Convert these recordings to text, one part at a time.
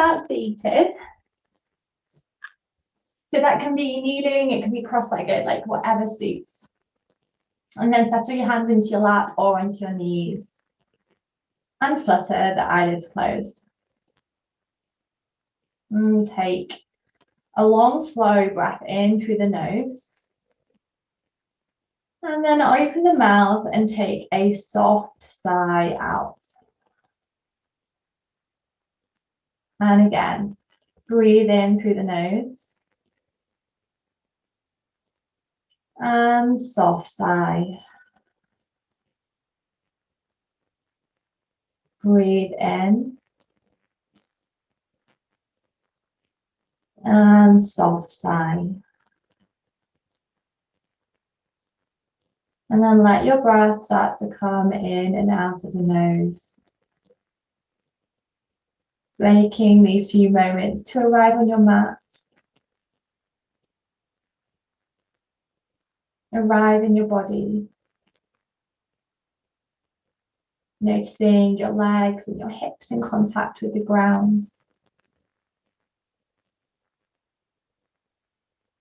start seated. So that can be kneeling, it can be cross-legged, like whatever suits. And then settle your hands into your lap or onto your knees. And flutter the eyelids closed. And take a long, slow breath in through the nose. And then open the mouth and take a soft sigh out. And again, breathe in through the nose. And soft sigh. Breathe in. And soft sigh. And then let your breath start to come in and out of the nose. Taking these few moments to arrive on your mat. Arrive in your body. Noticing your legs and your hips in contact with the ground.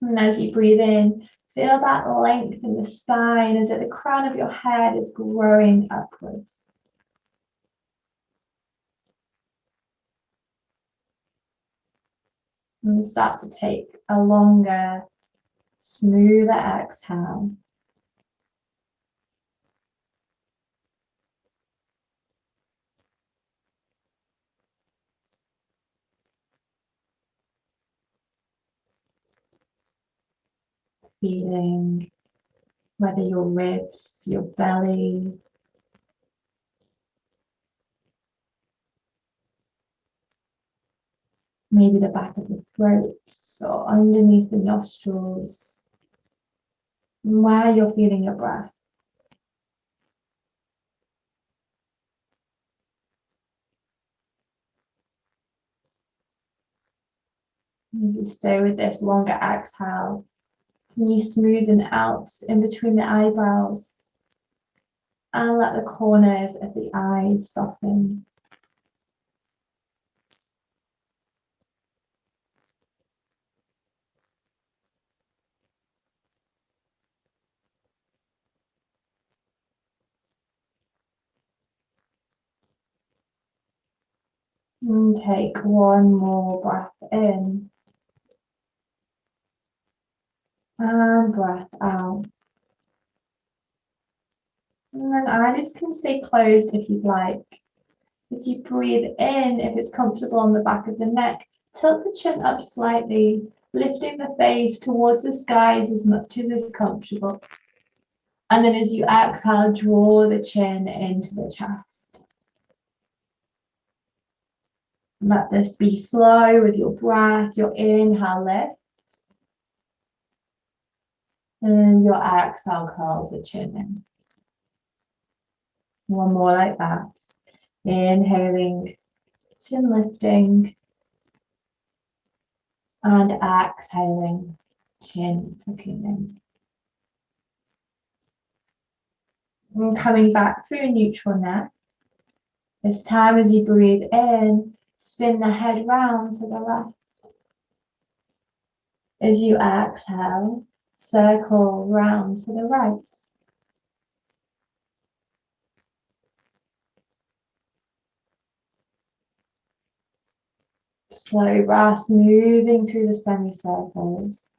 And as you breathe in, feel that length in the spine as if the crown of your head is growing upwards. And start to take a longer, smoother exhale. Feeling whether your ribs, your belly, maybe the back of the throat or underneath the nostrils, and where you're feeling your breath. As you stay with this longer exhale, can you smoothen out in between the eyebrows and let the corners of the eyes soften. And take one more breath in and breath out. And then eyelids can stay closed if you'd like. As you breathe in, if it's comfortable on the back of the neck, tilt the chin up slightly, lifting the face towards the skies as much as is comfortable. And then as you exhale, draw the chin into the chest. Let this be slow with your breath. Your inhale lifts. And your exhale curls the chin in. One more like that. Inhaling, chin lifting. And exhaling, chin tucking in. And coming back through neutral neck. This time as you breathe in, spin the head round to the left. As you exhale, circle round to the right. Slow breath moving through the semicircles.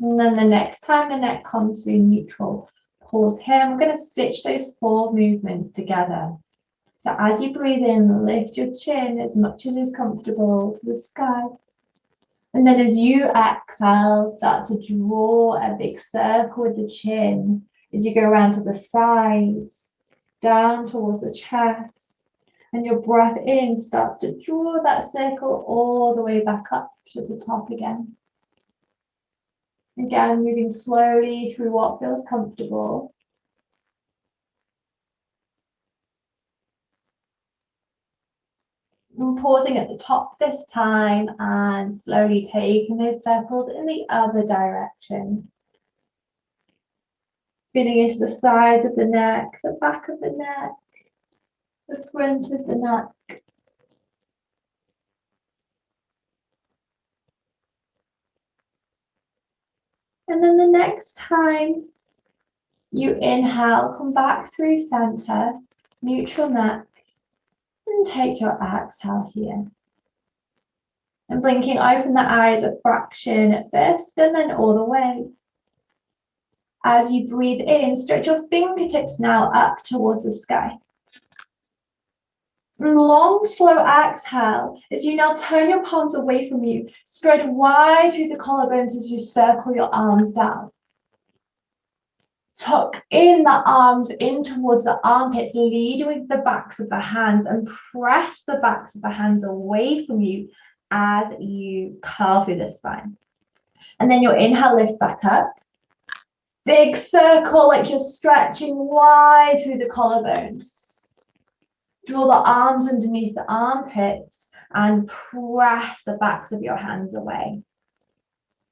And then the next time the neck comes through neutral, pause here. I'm going to stitch those 4 movements together. So as you breathe in, lift your chin as much as is comfortable to the sky. And then as you exhale, start to draw a big circle with the chin as you go around to the sides, down towards the chest. And your breath in starts to draw that circle all the way back up to the top again. Again, moving slowly through what feels comfortable. And pausing at the top this time and slowly taking those circles in the other direction. Feeling into the sides of the neck, the back of the neck, the front of the neck. And then the next time you inhale, come back through center, neutral neck, and take your exhale here. And blinking open the eyes a fraction at first and then all the way. As you breathe in, stretch your fingertips now up towards the sky. Long, slow exhale as you now turn your palms away from you. Spread wide through the collarbones as you circle your arms down. Tuck in the arms in towards the armpits, lead with the backs of the hands and press the backs of the hands away from you as you curl through the spine. And then your inhale lifts back up. Big circle like you're stretching wide through the collarbones. Draw the arms underneath the armpits and press the backs of your hands away.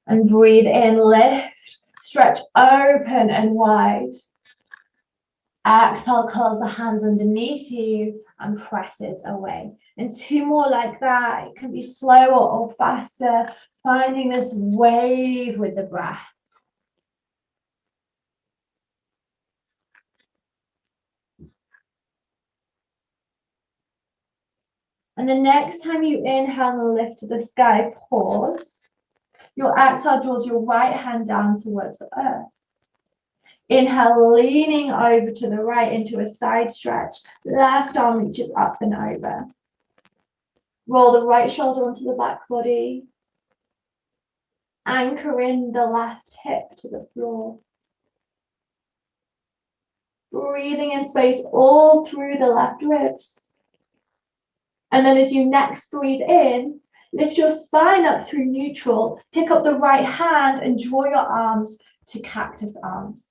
And breathe in, lift, stretch open and wide. Exhale, curls the hands underneath you and presses away. And two more like that. It can be slower or faster, finding this wave with the breath. And the next time you inhale and lift to the sky, pause. Your exhale draws your right hand down towards the earth. Inhale, leaning over to the right into a side stretch. Left arm reaches up and over. Roll the right shoulder onto the back body. Anchor in the left hip to the floor. Breathing in space all through the left ribs. And then as you next breathe in, lift your spine up through neutral, pick up the right hand and draw your arms to cactus arms.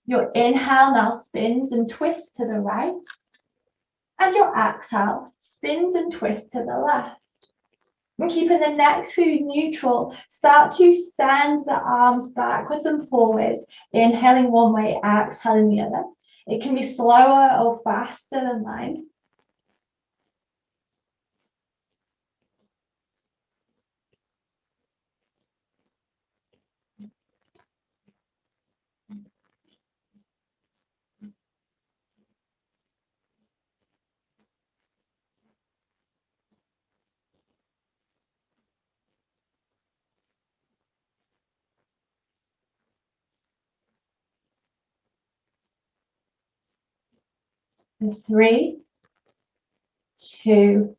Your inhale now spins and twists to the right. And your exhale spins and twists to the left. And keeping the neck through neutral, start to send the arms backwards and forwards, inhaling one way, exhaling the other. It can be slower or faster than mine. And 3, 2,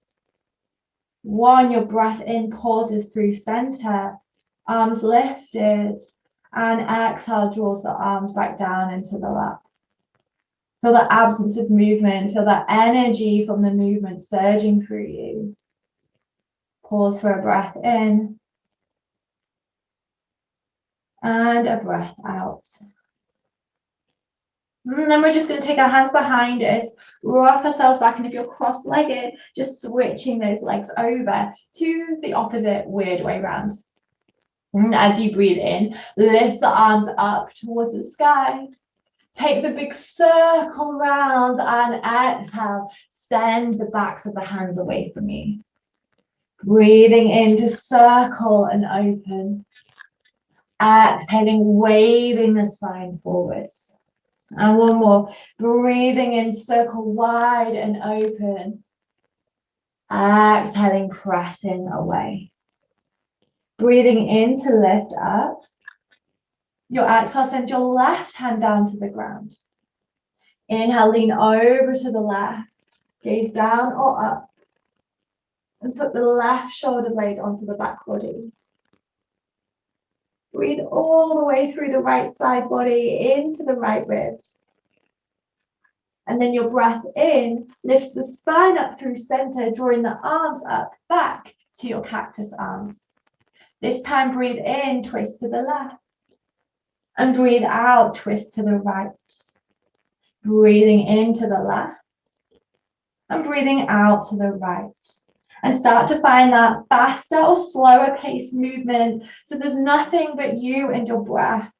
1. Your breath in pauses through center, arms lifted, and exhale draws the arms back down into the lap. Feel the absence of movement, feel the energy from the movement surging through you. Pause for a breath in and a breath out. And then we're just going to take our hands behind us, rock ourselves back, and if you're cross-legged, just switching those legs over to the opposite weird way around. And as you breathe in, lift the arms up towards the sky. Take the big circle round and exhale, send the backs of the hands away from you. Breathing in to circle and open. Exhaling, waving the spine forwards. And one more, breathing in, circle wide and open. Exhaling, pressing away. Breathing in to lift up. Your exhale, send your left hand down to the ground. Inhale, lean over to the left. Gaze down or up. And tuck the left shoulder blade onto the back body. Breathe all the way through the right side body into the right ribs. And then your breath in lifts the spine up through center, drawing the arms up back to your cactus arms. This time breathe in, twist to the left. And breathe out, twist to the right. Breathing into the left. And breathing out to the right. And start to find that faster or slower pace movement. So there's nothing but you and your breath.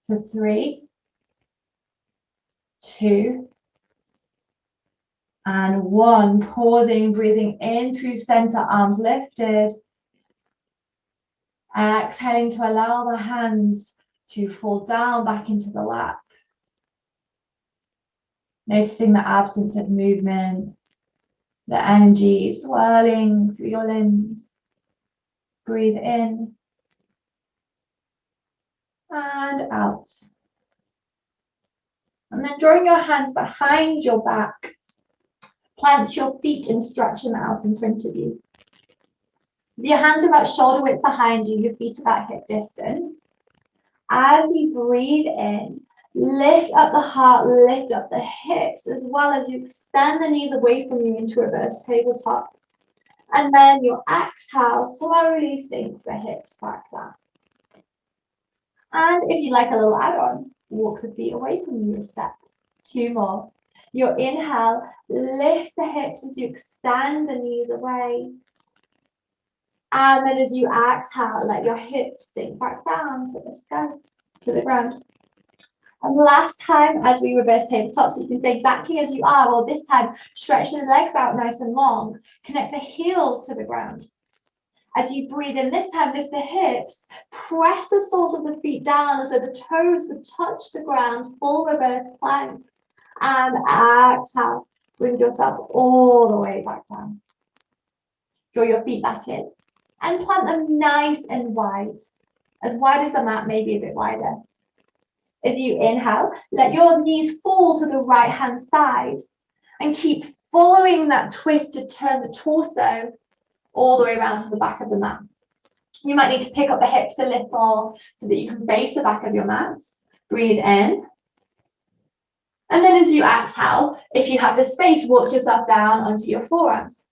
For 3, 2, and 1. Pausing, breathing in through center, arms lifted. Exhaling to allow the hands to fall down back into the lap. Noticing the absence of movement, the energy swirling through your limbs. Breathe in and out. And then drawing your hands behind your back, plant your feet and stretch them out in front of you. So your hands are about shoulder width behind you, your feet about hip distance. As you breathe in, lift up the heart, lift up the hips, as well as you extend the knees away from you into reverse tabletop. And then your exhale slowly sinks the hips back down. And if you like a little add-on, walk the feet away from you a step. 2 more. Your inhale, lift the hips as you extend the knees away. And then as you exhale, let your hips sink back down to the sky, to the ground. And last time, as we reverse tabletop, so you can stay exactly as you are, or this time, stretch the legs out nice and long. Connect the heels to the ground. As you breathe in this time, lift the hips, press the soles of the feet down so the toes would touch the ground, full reverse plank. And exhale, bring yourself all the way back down. Draw your feet back in and plant them nice and wide as the mat, maybe a bit wider. As you inhale, let your knees fall to the right hand side and keep following that twist to turn the torso all the way around to the back of the mat. You might need to pick up the hips a little so that you can face the back of your mat. Breathe in. And then as you exhale, if you have the space, walk yourself down onto your forearms.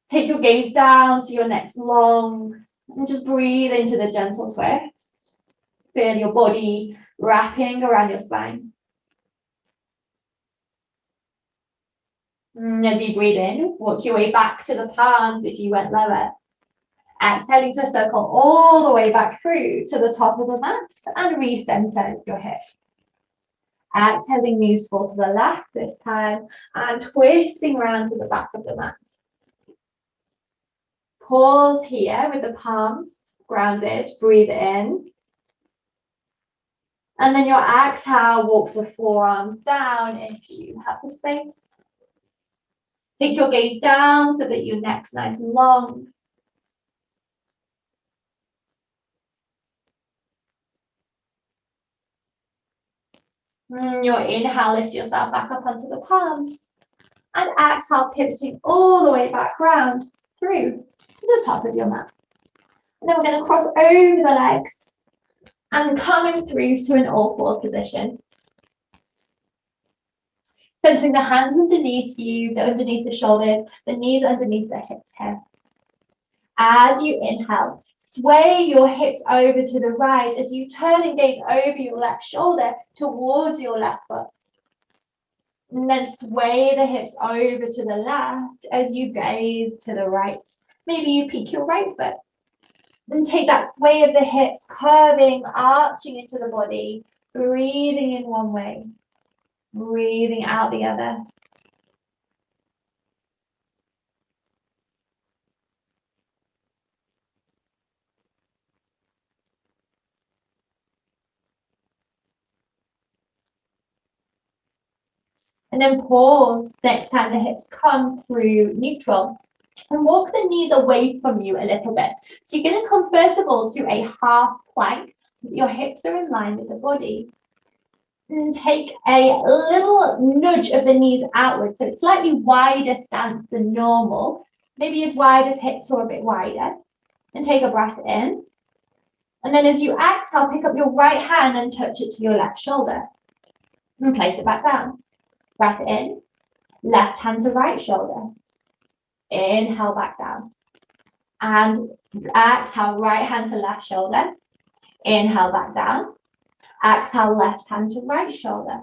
Take your gaze down to your next long and just breathe into the gentle twist. Feel your body wrapping around your spine. And as you breathe in, walk your way back to the palms if you went lower. Exhaling to circle all the way back through to the top of the mat and recenter your hip. Exhaling, knees fall to the left this time and twisting around to the back of the mat. Pause here with the palms grounded, breathe in. And then your exhale walks the forearms down if you have the space. Take your gaze down so that your neck's nice and long. Your inhale lifts yourself back up onto the palms. And exhale, pivoting all the way back round through to the top of your mat. And then we're going to cross over the legs and coming through to an all fours position. Centering the hands underneath you, underneath the shoulders, the knees underneath the hips here. As you inhale, sway your hips over to the right as you turn and gaze over your left shoulder towards your left foot. And then sway the hips over to the left as you gaze to the right. Maybe you peek your right foot. Then take that sway of the hips, curving, arching into the body, breathing in one way, breathing out the other. And then pause next time the hips come through neutral. And walk the knees away from you a little bit. So you're going to come first of all to a half plank so that your hips are in line with the body. And take a little nudge of the knees outwards, so it's slightly wider stance than normal. Maybe as wide as hips or a bit wider. And take a breath in. And then as you exhale, pick up your right hand and touch it to your left shoulder. And place it back down. Breath in. Left hand to right shoulder. Inhale back down. And exhale, right hand to left shoulder. Inhale back down. Exhale, left hand to right shoulder.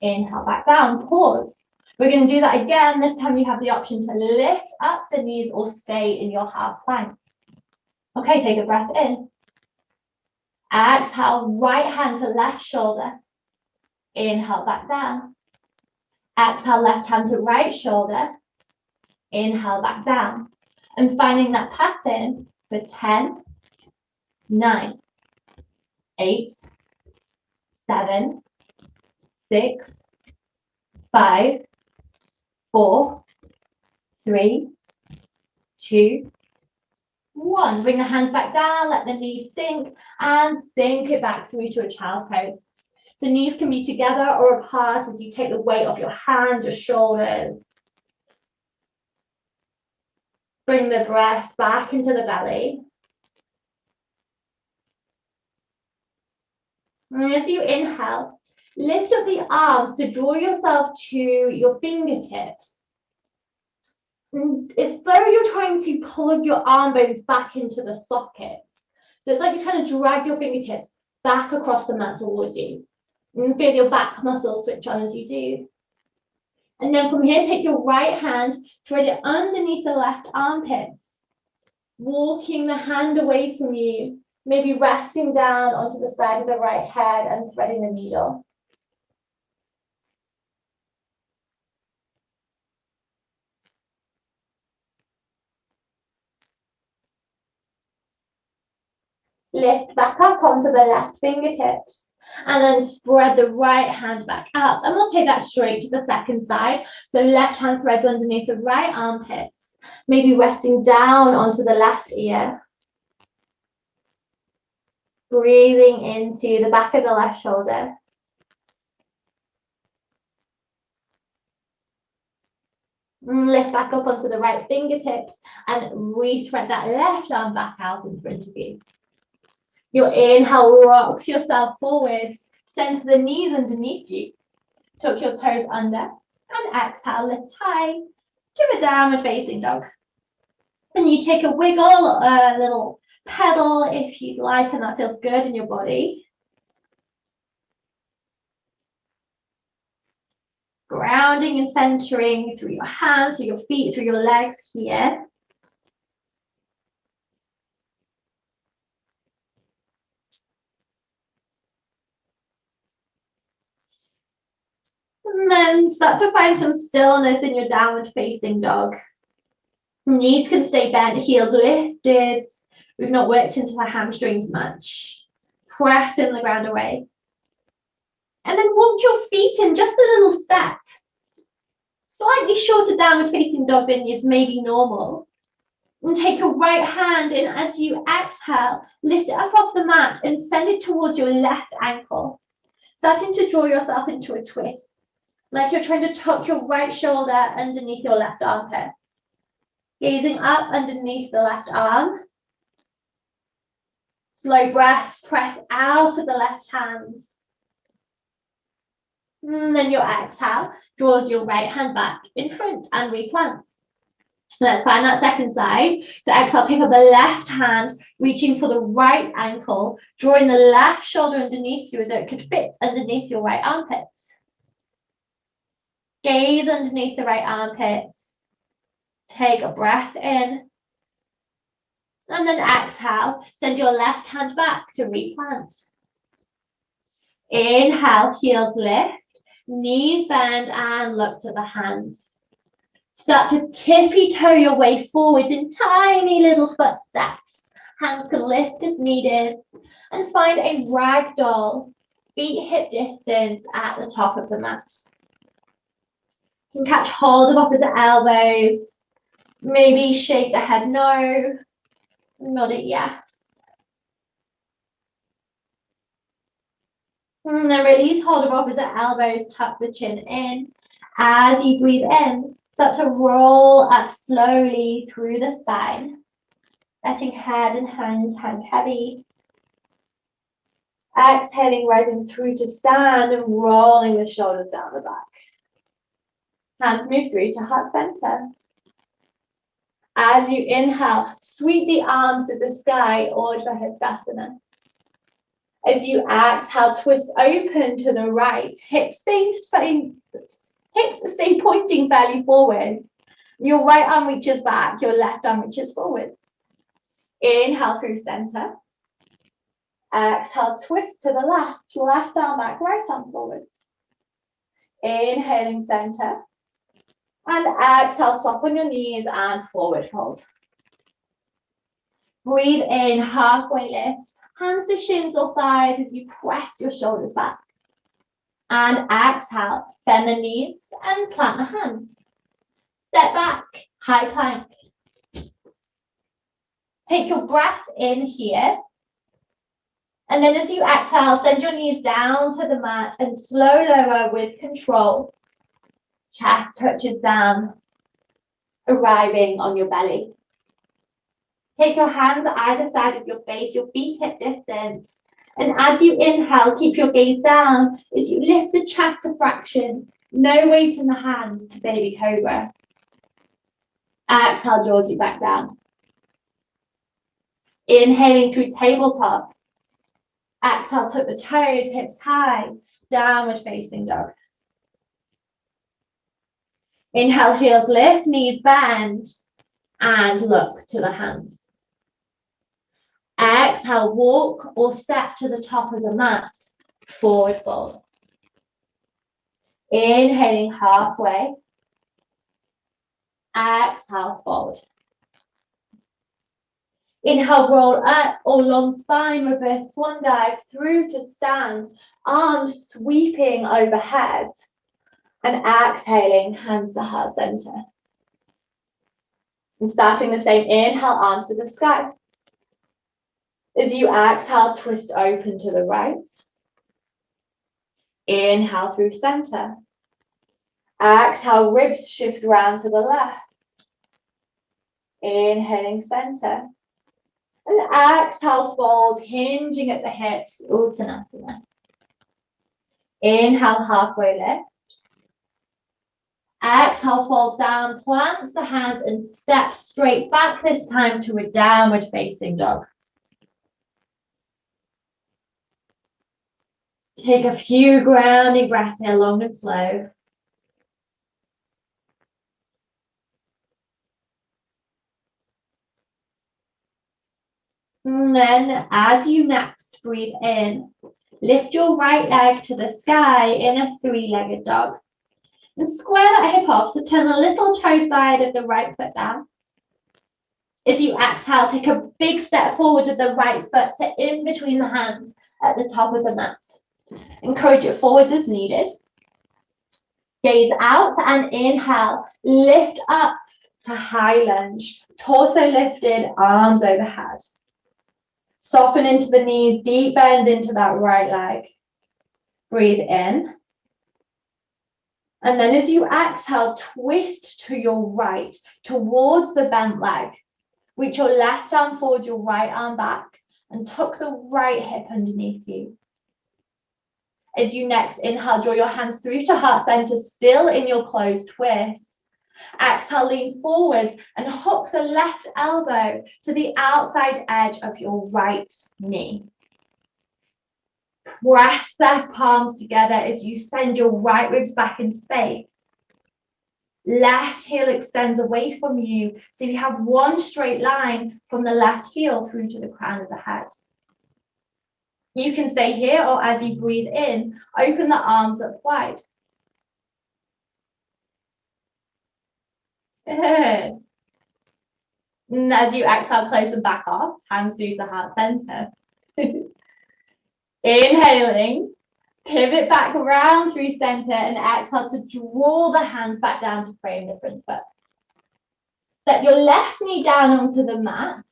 Inhale back down. Pause. We're going to do that again. This time you have the option to lift up the knees or stay in your half plank. Okay, take a breath in. Exhale, right hand to left shoulder. Inhale, back down. Exhale, left hand to right shoulder. Inhale, back down. And finding that pattern for 10, 9, 8, 7, 6, 5, 4, 3, 2, 1. Bring the hands back down, let the knees sink, and sink it back through to a child's pose. So knees can be together or apart as you take the weight off your hands, your shoulders. Bring the breath back into the belly. And as you inhale, lift up the arms to draw yourself to your fingertips. It's though you're trying to plug your arm bones back into the sockets. So it's like you're trying to drag your fingertips back across the mat towards you. And feel your back muscles switch on as you do. And then from here, take your right hand, thread it underneath the left armpits, walking the hand away from you, maybe resting down onto the side of the right head and threading the needle. Lift back up onto the left fingertips and then spread the right hand back out. And we'll take that straight to the second side. So left hand threads underneath the right armpits, maybe resting down onto the left ear. Breathing into the back of the left shoulder. Lift back up onto the right fingertips and rethread that left arm back out in front of you. Your inhale rocks yourself forwards, center the knees underneath you. Tuck your toes under and exhale, lift high to a downward facing dog. And you take a wiggle, a little pedal if you'd like, and that feels good in your body. Grounding and centering through your hands, through your feet, through your legs here. And then start to find some stillness in your downward facing dog. Knees can stay bent, heels lifted. We've not worked into the hamstrings much. Press in the ground away. And then walk your feet in just a little step. Slightly shorter downward facing dog than is maybe normal. And take your right hand in as you exhale, lift it up off the mat and send it towards your left ankle. Starting to draw yourself into a twist. Like you're trying to tuck your right shoulder underneath your left armpit. Gazing up underneath the left arm. Slow breaths, press out of the left hands. And then your exhale draws your right hand back in front and replants. Let's find that second side. So exhale, pick up the left hand, reaching for the right ankle, drawing the left shoulder underneath you as though it could fit underneath your right armpits. Gaze underneath the right armpits. Take a breath in. And then exhale, send your left hand back to replant. Inhale, heels lift, knees bend and look to the hands. Start to tippy toe your way forwards in tiny little footsteps. Hands can lift as needed and find a ragdoll, feet hip distance at the top of the mat. You can catch hold of opposite elbows. Maybe shake the head no, nod it yes. And then release hold of opposite elbows, tuck the chin in. As you breathe in, start to roll up slowly through the spine, letting head and hands hang heavy. Exhaling, rising through to stand and rolling the shoulders down the back. Hands move through to heart center. As you inhale, sweep the arms to the sky, Urdhva Hastasana. As you exhale, twist open to the right. Hips stay pointing fairly forwards. Your right arm reaches back, your left arm reaches forwards. Inhale through center. Exhale, twist to the left. Left arm back, right arm forward. Inhaling center. And exhale, soften your knees and forward fold. Breathe in, halfway lift. Hands to shins or thighs as you press your shoulders back. And exhale, bend the knees and plant the hands. Step back, high plank. Take your breath in here. And then as you exhale, send your knees down to the mat and slow lower with control. Chest touches down, arriving on your belly. Take your hands either side of your face, your feet hip distance. And as you inhale, keep your gaze down as you lift the chest a fraction. No weight in the hands to baby cobra. Exhale, draws you back down. Inhaling through tabletop. Exhale, tuck the toes, hips high, downward facing dog. Inhale, heels lift, knees bend, and look to the hands. Exhale, walk or step to the top of the mat, forward fold. Inhaling halfway. Exhale, fold. Inhale, roll up or long spine, reverse swan dive through to stand, arms sweeping overhead. And exhaling, hands to heart center. And starting the same, inhale, arms to the sky. As you exhale, twist open to the right. Inhale through center. Exhale, ribs shift round to the left. Inhaling center. And exhale, fold, hinging at the hips, Uttanasana. Inhale, halfway lift. Exhale, fold down, plants the hands and step straight back, this time to a downward facing dog. Take a few grounding breaths here, long and slow. And then as you next breathe in, lift your right leg to the sky in a three-legged dog. And square that hip off, so turn the little toe side of the right foot down. As you exhale, take a big step forward with the right foot to in between the hands at the top of the mat. Encourage it forward as needed. Gaze out and inhale, lift up to high lunge, torso lifted, arms overhead. Soften into the knees, deep bend into that right leg. Breathe in. And then as you exhale, twist to your right, towards the bent leg. Reach your left arm forward, your right arm back, and tuck the right hip underneath you. As you next inhale, draw your hands through to heart center, still in your closed twist. Exhale, lean forwards and hook the left elbow to the outside edge of your right knee. Press the palms together as you send your right ribs back in space. Left heel extends away from you, so you have one straight line from the left heel through to the crown of the head. You can stay here, or as you breathe in, open the arms up wide. Good. And as you exhale, close them back off, hands through to heart center. Inhaling, pivot back around through center and exhale to draw the hands back down to frame the front foot. Set your left knee down onto the mat,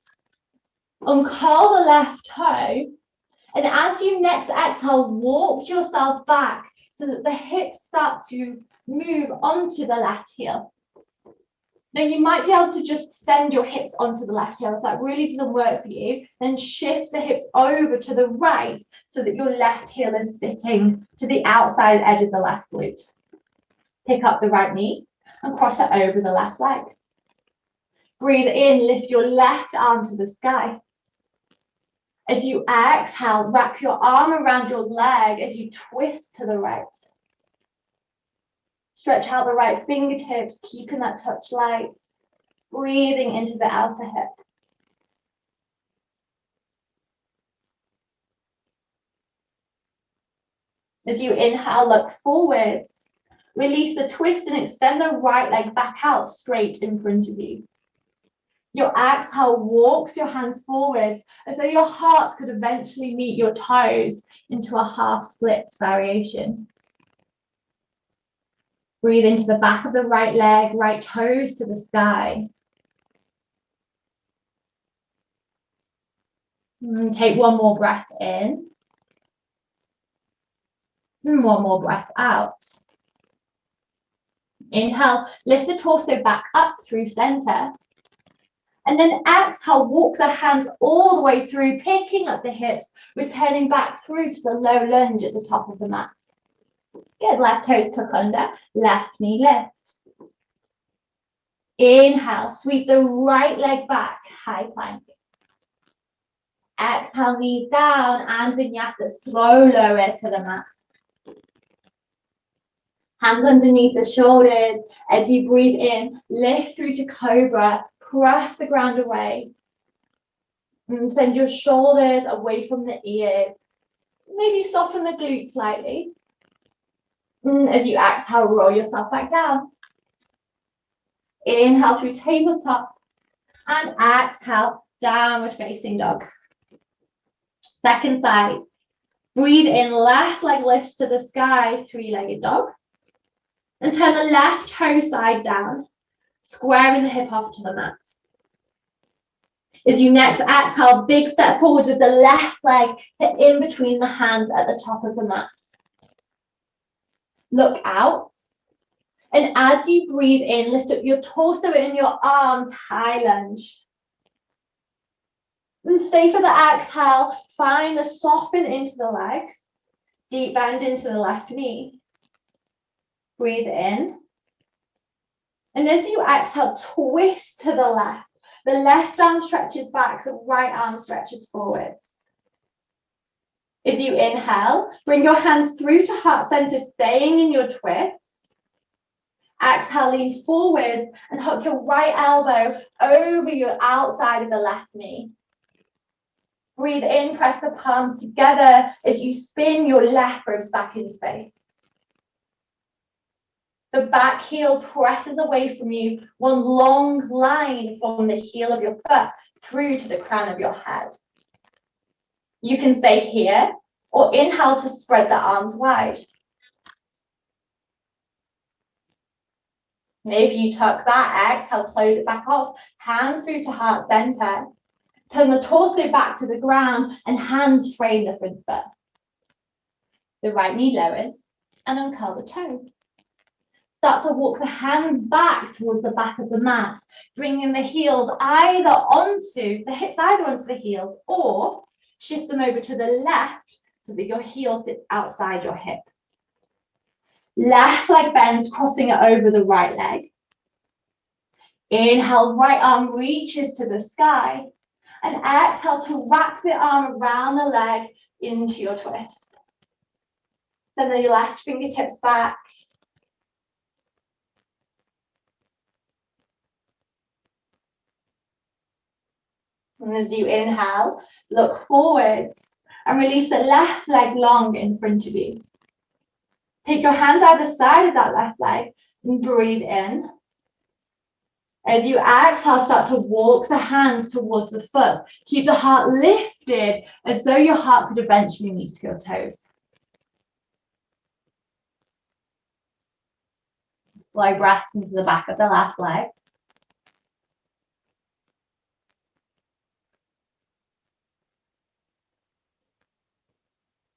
uncurl the left toe, and as you next exhale, walk yourself back so that the hips start to move onto the left heel. Now you might be able to just send your hips onto the left heel. If that really doesn't work for you, then shift the hips over to the right so that your left heel is sitting to the outside edge of the left glute. Pick up the right knee and cross it over the left leg. Breathe in, lift your left arm to the sky. As you exhale, wrap your arm around your leg as you twist to the right. Stretch out the right fingertips, keeping that touch light. Breathing into the outer hip. As you inhale, look forwards. Release the twist and extend the right leg back out straight in front of you. Your exhale walks your hands forwards as though your heart could eventually meet your toes into a half split variation. Breathe into the back of the right leg, right toes to the sky. And take one more breath in. And one more breath out. Inhale, lift the torso back up through center. And then exhale, walk the hands all the way through, picking up the hips, returning back through to the low lunge at the top of the mat. Good, left toes tuck under, left knee lifts. Inhale, sweep the right leg back, high plank. Exhale, knees down and vinyasa, slow lower to the mat. Hands underneath the shoulders. As you breathe in, lift through to Cobra, press the ground away. And send your shoulders away from the ears. Maybe soften the glutes slightly. And as you exhale, roll yourself back down. Inhale through tabletop. And exhale, downward facing dog. Second side. Breathe in, left leg lifts to the sky, three-legged dog. And turn the left toe side down, squaring the hip off to the mat. As you next exhale, big step forward with the left leg to in between the hands at the top of the mat. Look out. And as you breathe in, lift up your torso and your arms, high lunge. And stay for the exhale. Find the soften into the legs. Deep bend into the left knee. Breathe in. And as you exhale, twist to the left. The left arm stretches back, the right arm stretches forwards. As you inhale, bring your hands through to heart center, staying in your twist. Exhale, lean forwards and hook your right elbow over your outside of the left knee. Breathe in, press the palms together as you spin your left ribs back in space. The back heel presses away from you, one long line from the heel of your foot through to the crown of your head. You can stay here or inhale to spread the arms wide. And if you tuck that, exhale, close it back off, hands through to heart center. Turn the torso back to the ground and hands frame the front foot. The right knee lowers and uncurl the toe. Start to walk the hands back towards the back of the mat, bringing the heels either onto, the hips either onto the heels or shift them over to the left so that your heel sits outside your hip. Left leg bends, crossing it over the right leg. Inhale, right arm reaches to the sky. And exhale to wrap the arm around the leg into your twist. Send your left fingertips back. And as you inhale, look forwards and release the left leg long in front of you. Take your hands either side of that left leg and breathe in. As you exhale, start to walk the hands towards the foot. Keep the heart lifted as though your heart could eventually meet your toes. Slow breaths into the back of the left leg.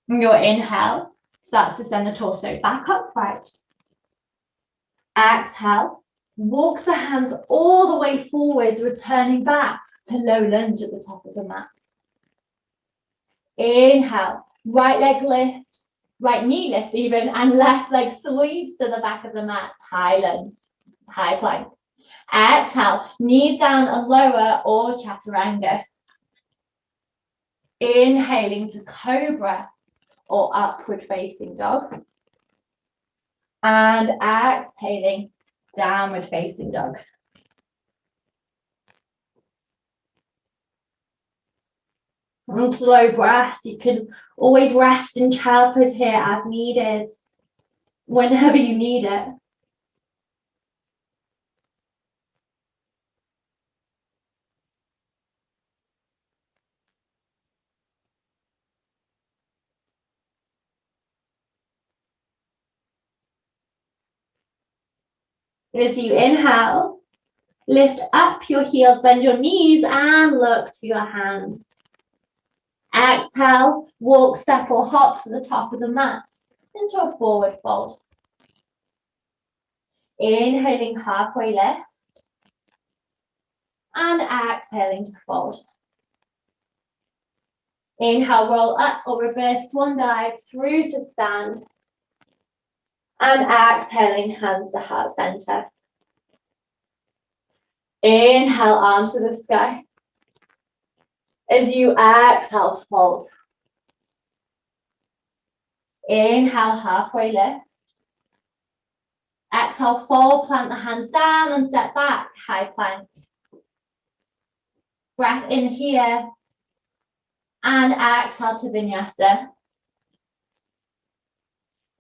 And your inhale starts to send the torso back upright. Exhale, walk the hands all the way forwards, returning back to low lunge at the top of the mat. Inhale, right leg lifts, right knee lifts even, and left leg sweeps to the back of the mat, high lunge, high plank. Exhale, knees down and lower or chaturanga. Inhaling to Cobra or upward facing dog. And exhaling, downward facing dog. And slow breath. You can always rest in child pose here as needed, whenever you need it. As you inhale, lift up your heels, bend your knees and look to your hands. Exhale, walk, step or hop to the top of the mat into a forward fold. Inhaling, halfway lift. And exhaling to fold. Inhale, roll up or reverse swan dive through to stand. And exhaling, hands to heart center. Inhale, arms to the sky. As you exhale, fold. Inhale, halfway lift. Exhale, fold, plant the hands down and step back, high plank. Breath in here. And exhale to vinyasa.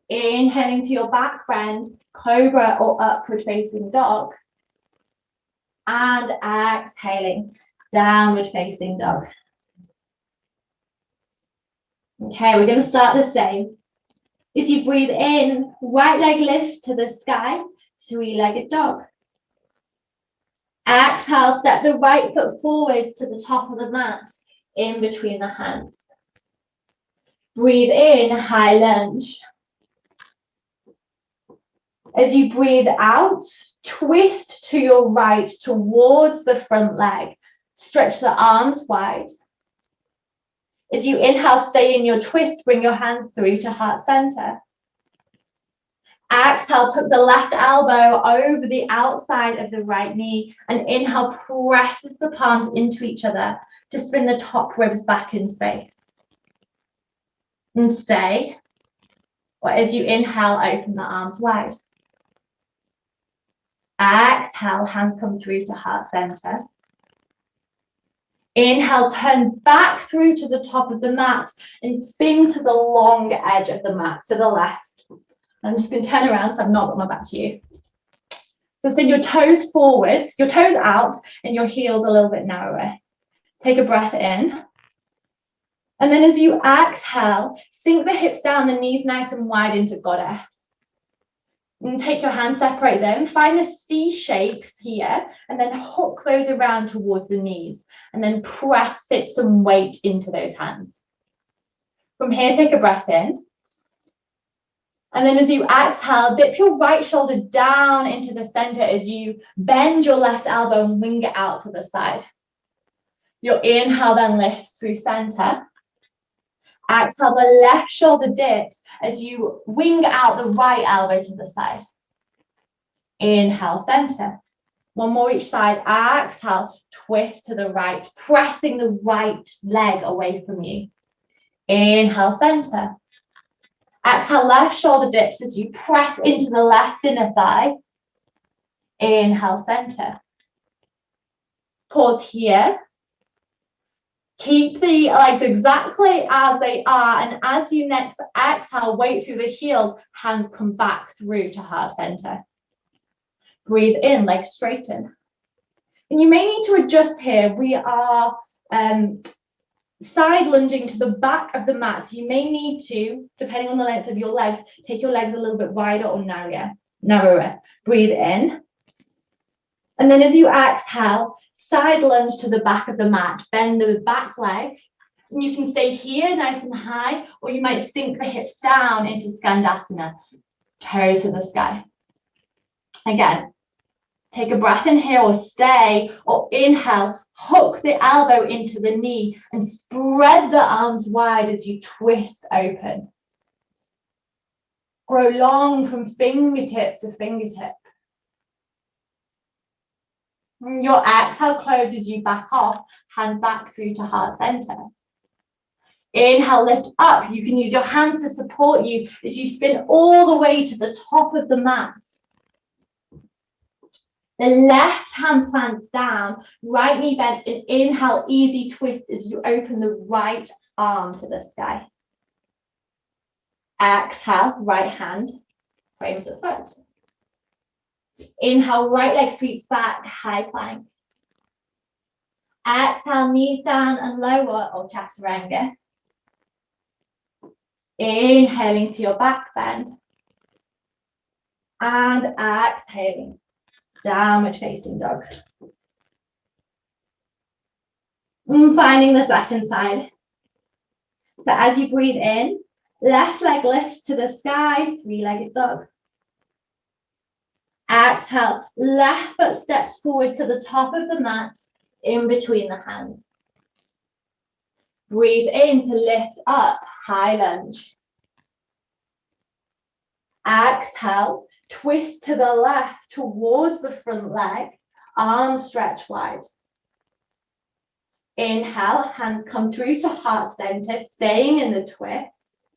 Inhaling to your back bend, cobra or upward facing dog. And exhaling, downward facing dog. Okay, we're going to start the same. As you breathe in, right leg lifts to the sky, three-legged dog. Exhale, step the right foot forwards to the top of the mat, in between the hands. Breathe in, high lunge. As you breathe out, twist to your right towards the front leg. Stretch the arms wide. As you inhale, stay in your twist, bring your hands through to heart center. Exhale, tuck the left elbow over the outside of the right knee, and inhale, presses the palms into each other to spin the top ribs back in space. And stay. Or as you inhale, open the arms wide. Exhale, hands come through to heart center. Inhale, turn back through to the top of the mat and spin to the long edge of the mat, to the left. I'm just going to turn around so I've not got my back to you. So send your toes forward, your toes out, and your heels a little bit narrower. Take a breath in. And then as you exhale, sink the hips down, the knees nice and wide into goddess. And take your hands, separate them, find the C shapes here, and then hook those around towards the knees, and then press, sit some weight into those hands. From here, take a breath in. And then as you exhale, dip your right shoulder down into the center as you bend your left elbow and wing it out to the side. Your inhale then lifts through center. Exhale, the left shoulder dips as you wing out the right elbow to the side. Inhale, center. One more each side. Exhale, twist to the right, pressing the right leg away from you. Inhale, center. Exhale, left shoulder dips as you press into the left inner thigh. Inhale, center. Pause here. Keep the legs exactly as they are, and as you next exhale, weight through the heels, hands come back through to heart center. Breathe in, legs straighten. And you may need to adjust here. We are side lunging to the back of the mat, so you may need to, depending on the length of your legs, take your legs a little bit wider or narrower. Breathe in. And then as you exhale, side lunge to the back of the mat, bend the back leg. And you can stay here nice and high, or you might sink the hips down into Skandasana, toes to the sky. Again, take a breath in here or stay, or inhale, hook the elbow into the knee and spread the arms wide as you twist open. Grow long from fingertip to fingertip. Your exhale closes you back off, hands back through to heart center. Inhale, lift up. You can use your hands to support you as you spin all the way to the top of the mat. The left hand plants down, right knee bent, and inhale, easy twist as you open the right arm to the sky. Exhale, right hand frames the foot. Inhale, right leg sweeps back, high plank. Exhale, knees down and lower, or chaturanga. Inhaling to your back bend. And exhaling, downward facing dog. And finding the second side. So as you breathe in, left leg lifts to the sky, three-legged dog. Exhale, left foot steps forward to the top of the mat, in between the hands. Breathe in to lift up, high lunge. Exhale, twist to the left towards the front leg, arms stretch wide. Inhale, hands come through to heart center, staying in the twist.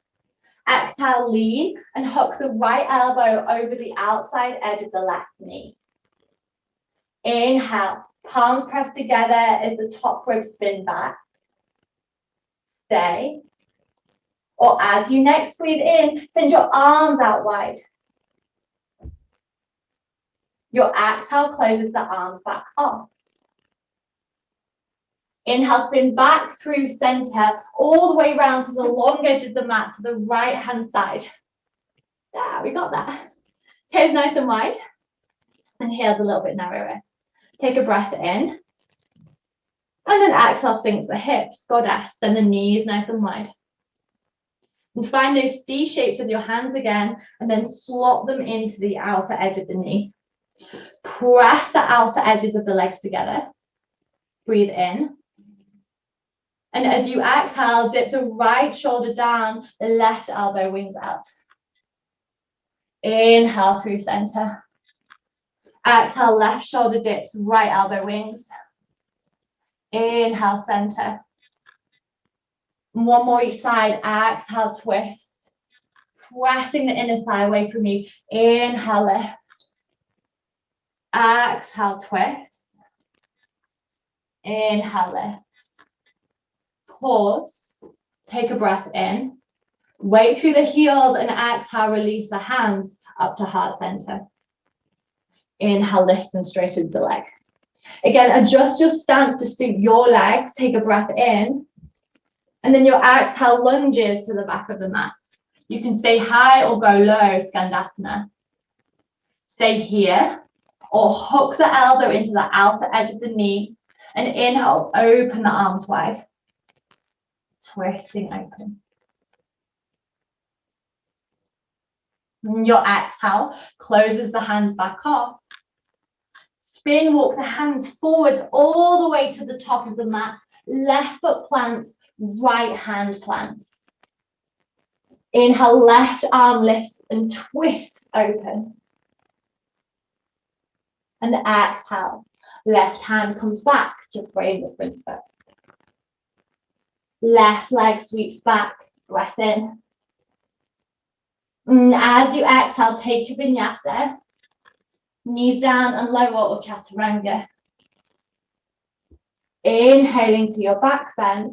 Exhale, lean and hook the right elbow over the outside edge of the left knee. Inhale, palms pressed together as the top rope spin back. Stay. Or as you next breathe in, send your arms out wide. Your exhale closes the arms back off. Inhale, spin back through center, all the way around to the long edge of the mat, to the right hand side. Yeah, we got that. Toes nice and wide, and heels a little bit narrower. Take a breath in, and then exhale, sinks the hips, goddess, and the knees nice and wide. And find those C shapes with your hands again, and then slot them into the outer edge of the knee. Press the outer edges of the legs together. Breathe in. And as you exhale, dip the right shoulder down, the left elbow wings out. Inhale through center. Exhale, left shoulder dips, right elbow wings. Inhale, center. One more each side. Exhale, twist. Pressing the inner thigh away from you. Inhale, lift. Exhale, twist. Inhale, lift. Pause. Take a breath in. Weight through the heels and exhale, release the hands up to heart center. Inhale, lift and straighten the leg. Again, adjust your stance to suit your legs. Take a breath in. And then your exhale lunges to the back of the mat. You can stay high or go low, Skandasana. Stay here or hook the elbow into the outer edge of the knee. And inhale, open the arms wide. Twisting open. And your exhale closes the hands back off. Spin, walk the hands forwards all the way to the top of the mat. Left foot plants, right hand plants. Inhale, left arm lifts and twists open. And exhale, left hand comes back to frame the front foot. Left leg sweeps back, breath in. And as you exhale, take your vinyasa. Knees down and lower or chaturanga. Inhaling to your back bend.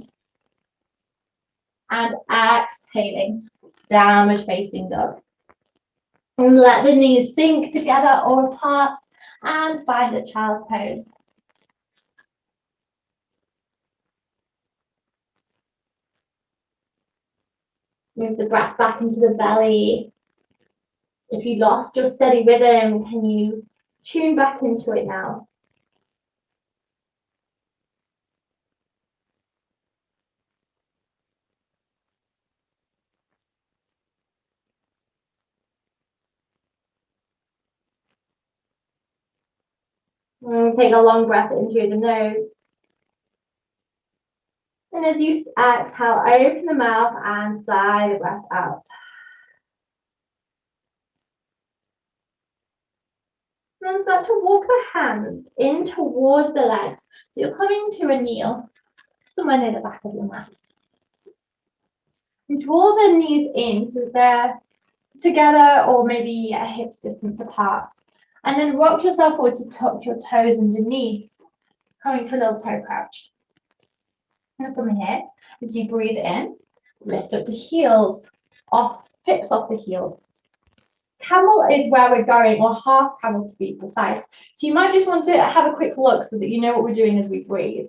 And exhaling, downward facing dog. And let the knees sink together or apart and find a child's pose. Move the breath back into the belly. If you lost your steady rhythm, can you tune back into it now? And take a long breath in through the nose. And as you exhale, open the mouth and sigh the breath out. And then start to walk the hands in towards the legs. So you're coming to a kneel, somewhere near the back of your mat. And draw the knees in so they're together or maybe a hip's distance apart. And then rock yourself forward to tuck your toes underneath, coming to a little toe crouch. And from here, as you breathe in, lift up the heels, hips off the heels. Camel is where we're going, or half camel to be precise. So you might just want to have a quick look so that you know what we're doing as we breathe.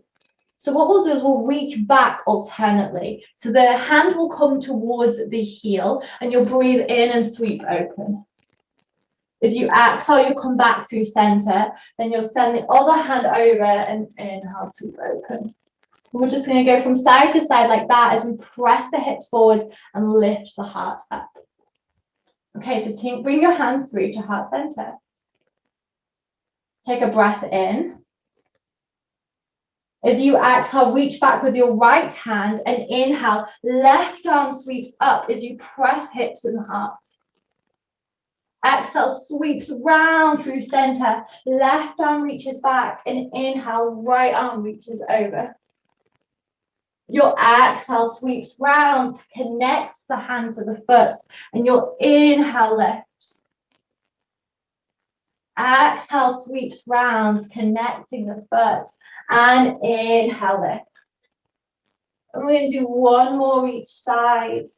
So what we'll do is we'll reach back alternately. So the hand will come towards the heel and you'll breathe in and sweep open. As you exhale, you'll come back through center. Then you'll send the other hand over and inhale, sweep open. We're just going to go from side to side like that as we press the hips forwards and lift the heart up. Okay, so bring your hands through to heart center. Take a breath in. As you exhale, reach back with your right hand and inhale, left arm sweeps up as you press hips and heart. Exhale, sweeps round through center, left arm reaches back and inhale, right arm reaches over. Your exhale sweeps round, connects the hand to the foot, and your inhale lifts. Exhale sweeps round, connecting the foot, and inhale lifts. And we're going to do one more each side.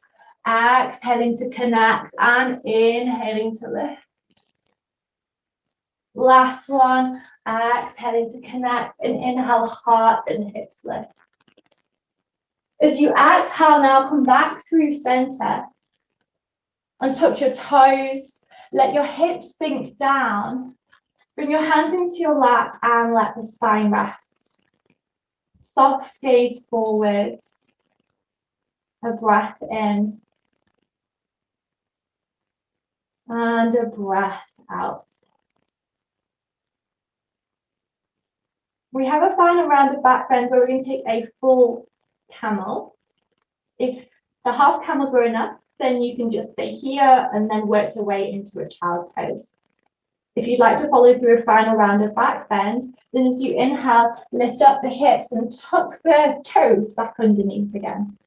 Exhaling to connect and inhaling to lift. Last one, exhaling to connect and inhale, heart and hips lift. As you exhale now, come back through center and touch your toes. Let your hips sink down. Bring your hands into your lap and let the spine rest. Soft gaze forwards. A breath in. And a breath out. We have a final round of back bend where we're going to take a full camel. If the half camels were enough, then you can just stay here and then work your way into a child's pose. If you'd like to follow through a final round of back bend, then as you inhale, lift up the hips and tuck the toes back underneath again.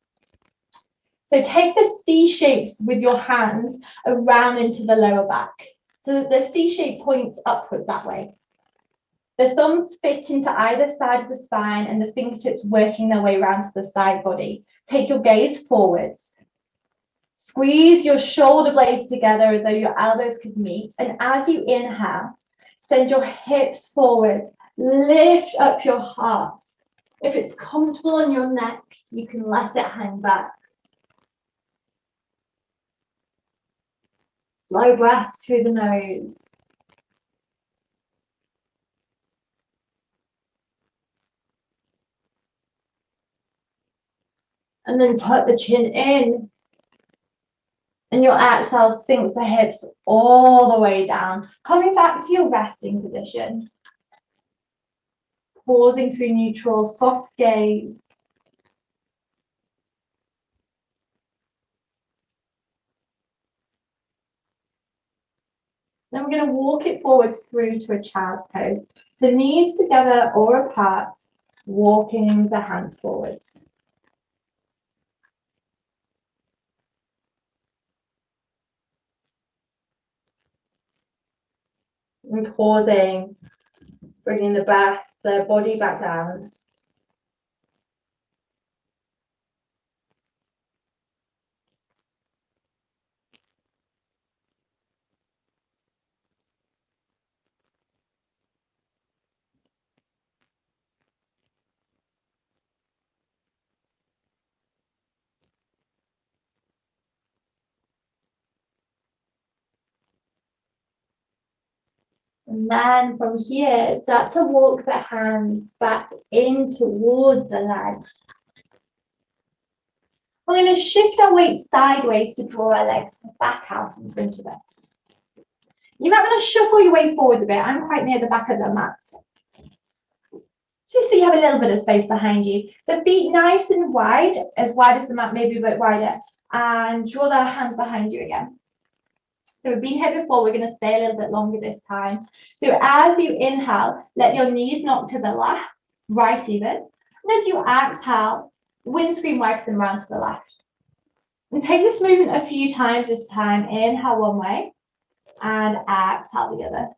So take the C shapes with your hands around into the lower back, so that the C shape points upward that way. The thumbs fit into either side of the spine and the fingertips working their way around to the side body. Take your gaze forwards. Squeeze your shoulder blades together as though your elbows could meet. And as you inhale, send your hips forward. Lift up your heart. If it's comfortable on your neck, you can let it hang back. Slow breaths through the nose. And then tuck the chin in. And your exhale sinks the hips all the way down. Coming back to your resting position. Pausing through neutral, soft gaze. Then we're going to walk it forwards through to a child's pose. So knees together or apart, walking the hands forwards. And pausing, bringing the body back down. And then from here, start to walk the hands back in towards the legs. We're going to shift our weight sideways to draw our legs back out in front of us. You might want to shuffle your way forward a bit. I'm quite near the back of the mat. Just so you have a little bit of space behind you. So feet nice and wide as the mat, maybe a bit wider. And draw the hands behind you again. So we've been here before, we're going to stay a little bit longer this time. So as you inhale, let your knees knock to the left, right even. And as you exhale, windscreen wipes them around to the left. And take this movement a few times this time. Inhale one way and exhale the other.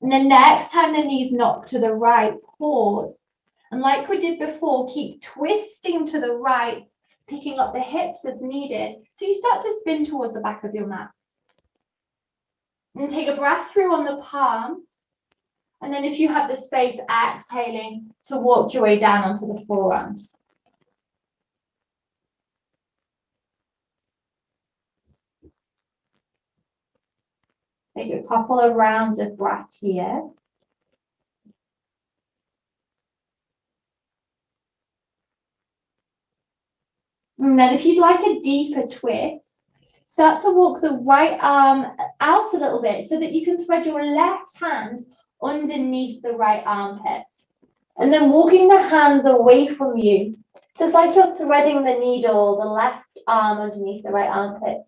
And the next time the knees knock to the right, pause. And like we did before, keep twisting to the right, picking up the hips as needed. So you start to spin towards the back of your mat. And take a breath through on the palms. And then if you have the space, exhaling to walk your way down onto the forearms. Take a couple of rounds of breath here. And then if you'd like a deeper twist, start to walk the right arm out a little bit so that you can thread your left hand underneath the right armpit. And then walking the hands away from you. So it's like you're threading the needle, the left arm underneath the right armpit.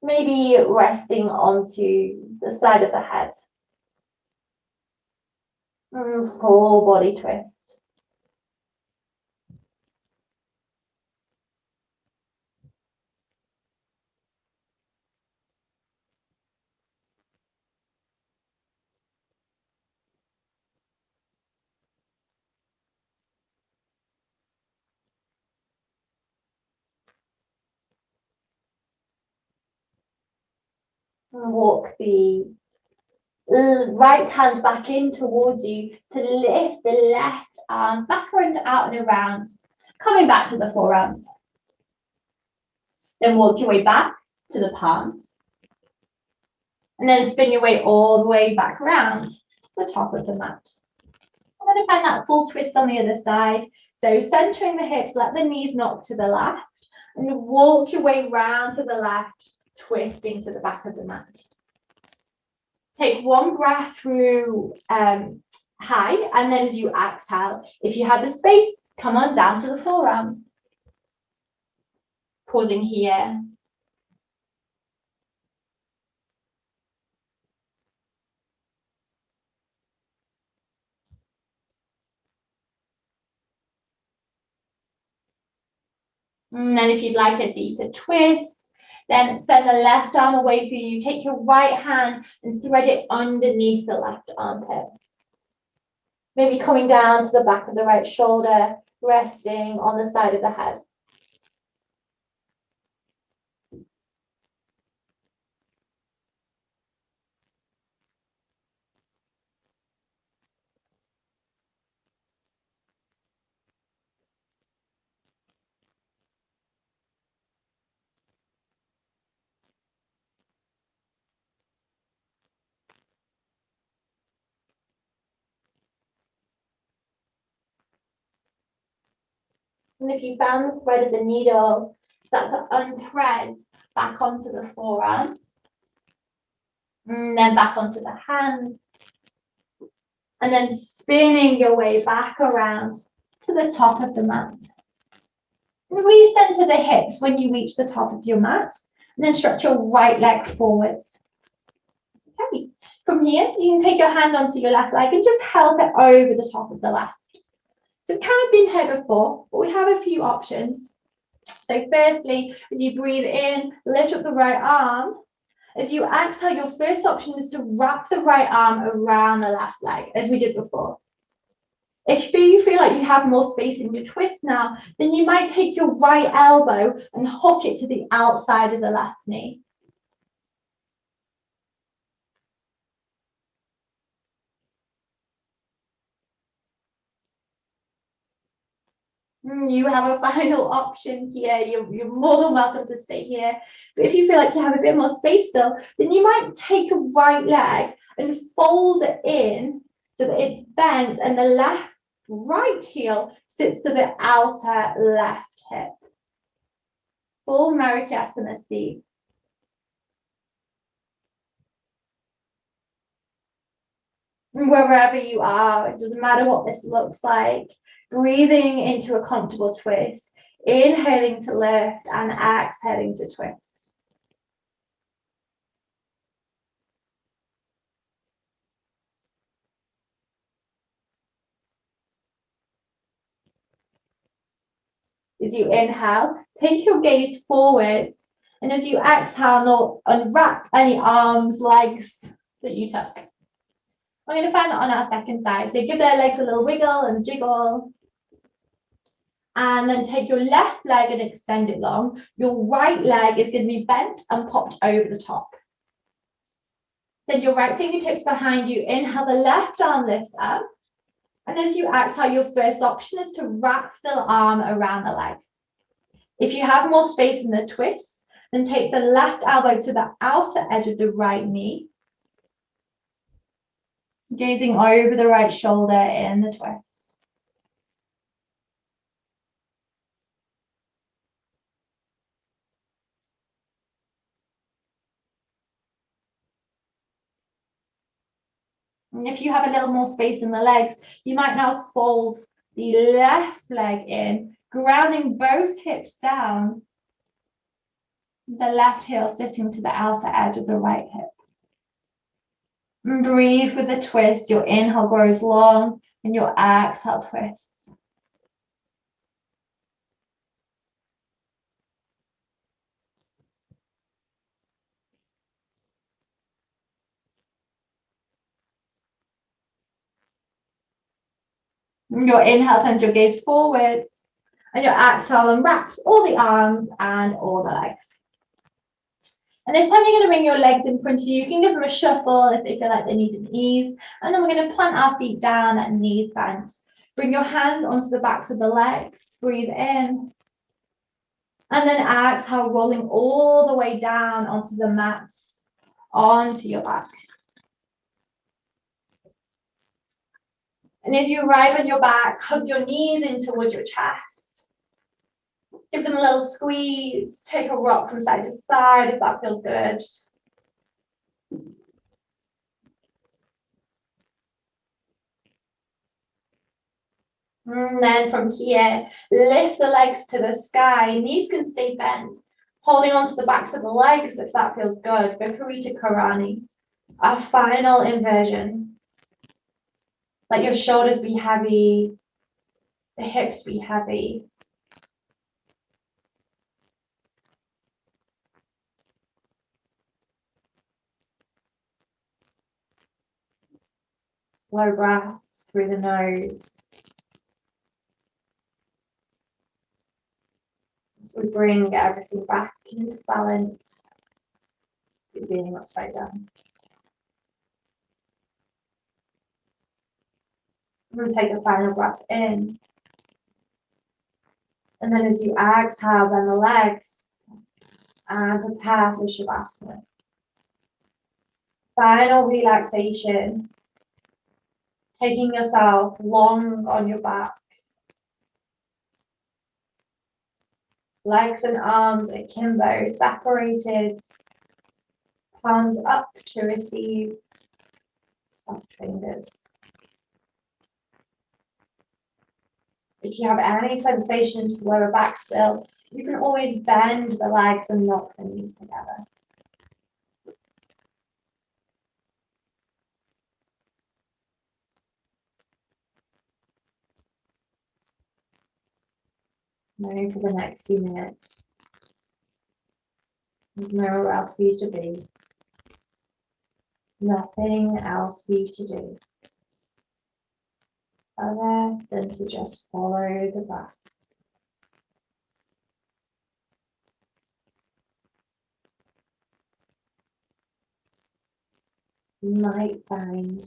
Maybe resting onto the side of the head. Full body twist. Walk the right hand back in towards you to lift the left arm back and out and around, coming back to the forearms. Then walk your way back to the palms. And then spin your way all the way back around to the top of the mat. I'm going to find that full twist on the other side. So centering the hips, let the knees knock to the left and walk your way round to the left, twisting to the back of the mat. Take one breath through high, and then as you exhale, if you have the space, come on down to the forearms. Pausing here. And then if you'd like a deeper twist, then send the left arm away from you. Take your right hand and thread it underneath the left armpit. Maybe coming down to the back of the right shoulder, resting on the side of the head. And if you found the thread of the needle, start to unthread back onto the forearms. And then back onto the hands. And then spinning your way back around to the top of the mat. And recenter the hips when you reach the top of your mat. And then stretch your right leg forwards. Okay. From here, you can take your hand onto your left leg and just help it over the top of the left. So it's kind of been here before, but we have a few options. So firstly, as you breathe in, lift up the right arm. As you exhale, your first option is to wrap the right arm around the left leg, as we did before. If you feel like you have more space in your twist now, then you might take your right elbow and hook it to the outside of the left knee. You have a final option here. You're more than welcome to stay here. But if you feel like you have a bit more space still, then you might take a right leg and fold it in so that it's bent and the right heel sits to the outer left hip. Full Marichyasana seat. Wherever you are, it doesn't matter what this looks like. Breathing into a comfortable twist, inhaling to lift and exhaling to twist. As you inhale, take your gaze forwards, and as you exhale, unwrap any arms, legs that you tuck. We're going to find that on our second side. So give their legs a little wiggle and jiggle. And then take your left leg and extend it long. Your right leg is going to be bent and popped over the top. Send your right fingertips behind you. Inhale, the left arm lifts up. And as you exhale, your first option is to wrap the arm around the leg. If you have more space in the twist, then take the left elbow to the outer edge of the right knee. Gazing over the right shoulder in the twist. And if you have a little more space in the legs, you might now fold the left leg in, grounding both hips down. The left heel sitting to the outer edge of the right hip. And breathe with the twist. Your inhale grows long and your exhale twists. Your inhale sends your gaze forwards, and your exhale unwraps all the arms and all the legs. And this time you're going to bring your legs in front of you. You can give them a shuffle if they feel like they need an ease. And then we're going to plant our feet down at knees bent. Bring your hands onto the backs of the legs. Breathe in. And then exhale, rolling all the way down onto the mats, onto your back. And as you arrive on your back, hug your knees in towards your chest. Give them a little squeeze. Take a rock from side to side if that feels good. And then from here, lift the legs to the sky. Knees can stay bent. Holding onto the backs of the legs if that feels good. Viparita Karani. Our final inversion. Let your shoulders be heavy. The hips be heavy. Slow breaths through the nose. So we bring everything back into balance. Being upside down. And take a final breath in. And then as you exhale, bend the legs and prepare for Shavasana. Final relaxation. Taking yourself long on your back. Legs and arms akimbo, separated. Palms up to receive. Soft fingers. If you have any sensation to the lower back still, you can always bend the legs and knock the knees together. Maybe for the next few minutes. There's nowhere else for you to be. Nothing else for you to do other than to just follow the breath. You might find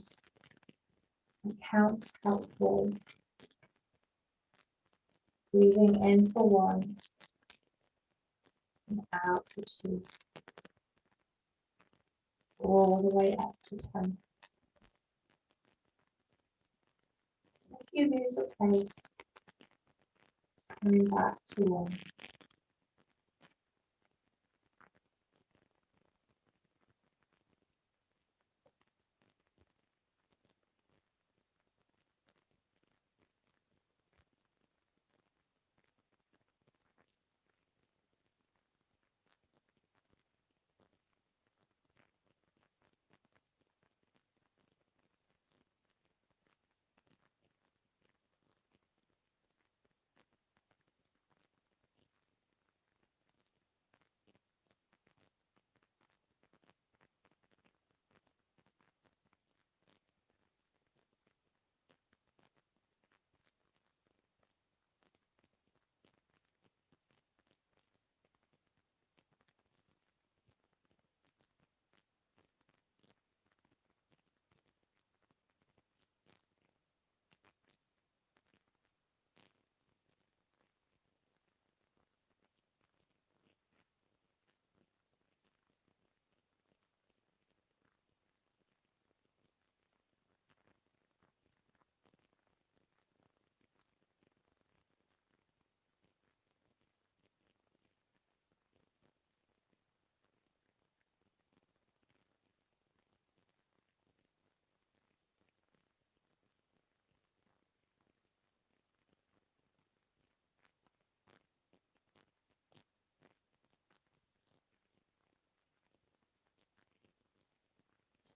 a count helpful. Breathing in for 1 and out for 2. All the way up to 10. If you lose your pace, coming back to 1.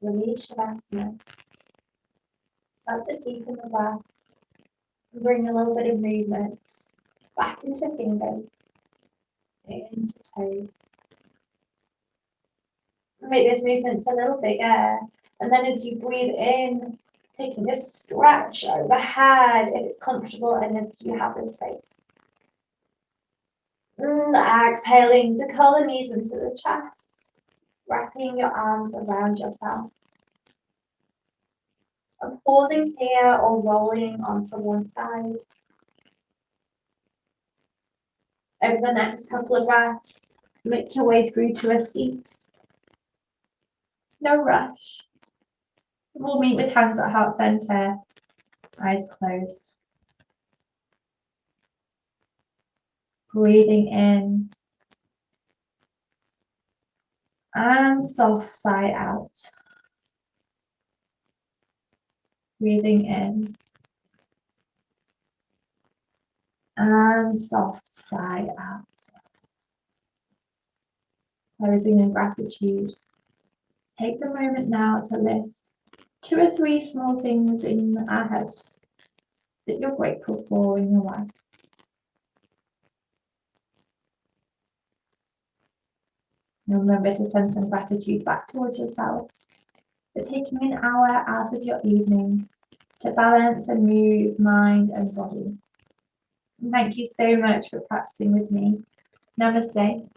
Release Shavasana. Start to deepen the breath and bring a little bit of movement back into fingers, into toes. Make those movements a little bigger, and then as you breathe in, taking a stretch overhead if it's comfortable and if you have the space. Exhaling to curl the knees into the chest, wrapping your arms around yourself. And pausing here or rolling onto one side. Over the next couple of breaths, make your way through to a seat. No rush. We'll meet with hands at heart center, eyes closed. Breathing in and soft sigh out. Breathing in and soft sigh out. Closing in gratitude. Take the moment now to list 2 or 3 small things in our head that you're grateful for in your life. And remember to send some gratitude back towards yourself for taking an hour out of your evening to balance and move mind and body. And thank you so much for practicing with me. Namaste.